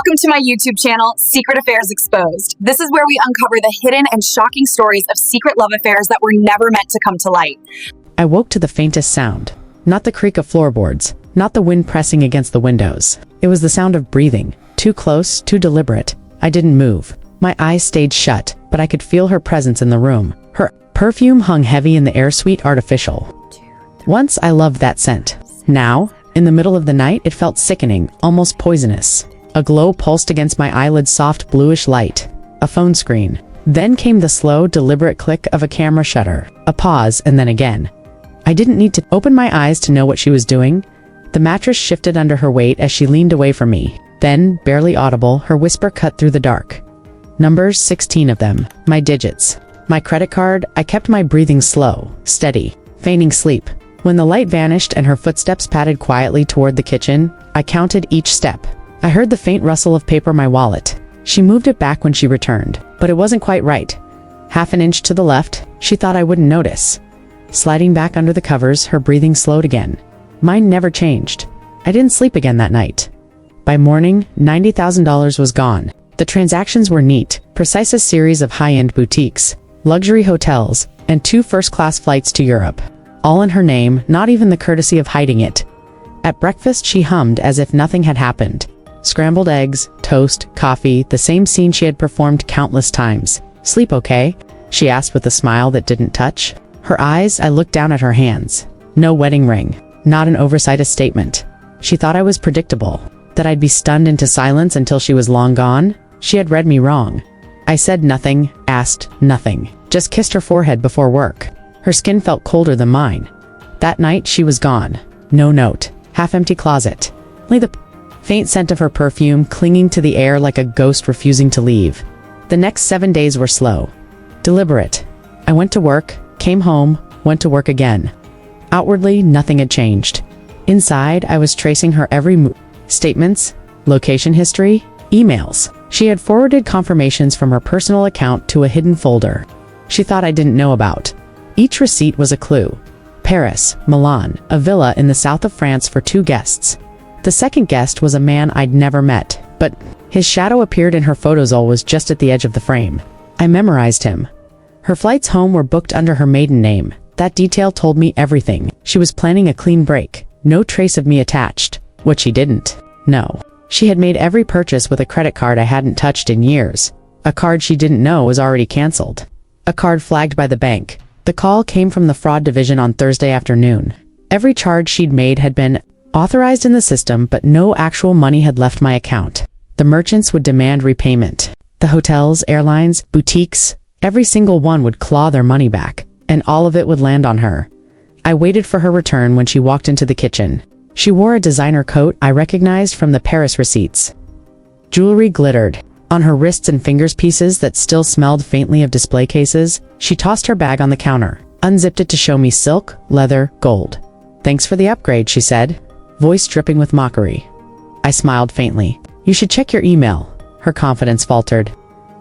Welcome to my YouTube channel, Secret Affairs Exposed. This is where we uncover the hidden and shocking stories of secret love affairs that were never meant to come to light. I woke to the faintest sound. Not the creak of floorboards, not the wind pressing against the windows. It was the sound of breathing, too close, too deliberate. I didn't move. My eyes stayed shut, but I could feel her presence in the room. Her perfume hung heavy in the air, sweet, artificial. Once I loved that scent. Now, in the middle of the night, it felt sickening, almost poisonous. A glow pulsed against my eyelids, soft bluish light. A phone screen. Then came the slow, deliberate click of a camera shutter. A pause, and then again. I didn't need to open my eyes to know what she was doing. The mattress shifted under her weight as she leaned away from me. Then, barely audible, her whisper cut through the dark. Numbers, 16 of them. My digits. My credit card. I kept my breathing slow, steady, feigning sleep. When the light vanished and her footsteps padded quietly toward the kitchen, I counted each step. I heard the faint rustle of paper, my wallet. She moved it back when she returned, but it wasn't quite right. Half an inch to the left, she thought I wouldn't notice. Sliding back under the covers, her breathing slowed again. Mine never changed. I didn't sleep again that night. By morning, $90,000 was gone. The transactions were neat, precise, a series of high-end boutiques, luxury hotels, and 2 first-class flights to Europe. All in her name, not even the courtesy of hiding it. At breakfast, she hummed as if nothing had happened. Scrambled eggs, toast, coffee, the same scene she had performed countless times. "Sleep okay?" she asked with a smile that didn't touch. Her eyes, I looked down at her hands. No wedding ring, not an oversight statement. She thought I was predictable, that I'd be stunned into silence until she was long gone. She had read me wrong. I said nothing, asked nothing, just kissed her forehead before work. Her skin felt colder than mine. That night, she was gone. No note. Half-empty closet. Only the faint scent of her perfume clinging to the air like a ghost refusing to leave. The next 7 days were slow, deliberate. I went to work, came home, went to work again. Outwardly, nothing had changed. Inside, I was tracing her every move. Statements, location history, emails. She had forwarded confirmations from her personal account to a hidden folder she thought I didn't know about. Each receipt was a clue. Paris, Milan, a villa in the south of France for 2 guests. The second guest was a man I'd never met, but his shadow appeared in her photos, always just at the edge of the frame. I memorized him. Her flights home were booked under her maiden name. That detail told me everything. She was planning a clean break. No trace of me attached. What she didn't know. She had made every purchase with a credit card I hadn't touched in years. A card she didn't know was already canceled. A card flagged by the bank. The call came from the fraud division on Thursday afternoon. Every charge she'd made had been authorized in the system, but no actual money had left my account. The merchants would demand repayment. The hotels, airlines, boutiques, every single one would claw their money back, and all of it would land on her. I waited for her return when she walked into the kitchen. She wore a designer coat I recognized from the Paris receipts. Jewelry glittered on her wrists and fingers, pieces that still smelled faintly of display cases. She tossed her bag on the counter, unzipped it to show me silk, leather, gold. "Thanks for the upgrade," she said, voice dripping with mockery. I smiled faintly. "You should check your email." Her confidence faltered.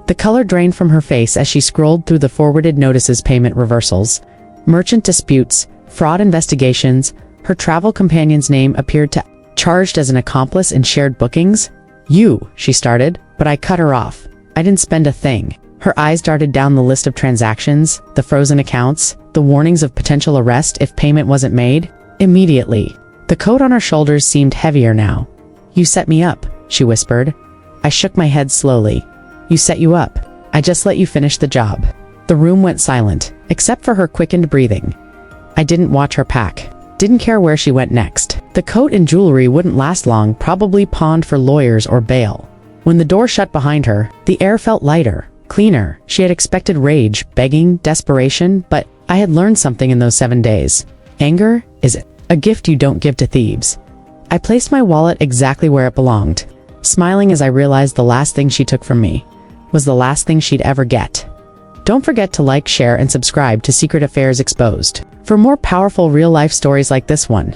The color drained from her face as she scrolled through the forwarded notices, payment reversals, merchant disputes, fraud investigations. Her travel companion's name appeared to charged as an accomplice in shared bookings. "You," she started, but I cut her off. I didn't spend a thing. Her eyes darted down the list of transactions, the frozen accounts, the warnings of potential arrest if payment wasn't made. Immediately, the coat on her shoulders seemed heavier now. "You set me up," she whispered. I shook my head slowly. "You set you up. I just let you finish the job." The room went silent, except for her quickened breathing. I didn't watch her pack. Didn't care where she went next. The coat and jewelry wouldn't last long, probably pawned for lawyers or bail. When the door shut behind her, the air felt lighter, cleaner. She had expected rage, begging, desperation, but I had learned something in those 7 days. Anger is a gift you don't give to thieves. I placed my wallet exactly where it belonged, smiling as I realized the last thing she took from me was the last thing she'd ever get. Don't forget to like, share, and subscribe to Secret Affairs Exposed for more powerful real-life stories like this one.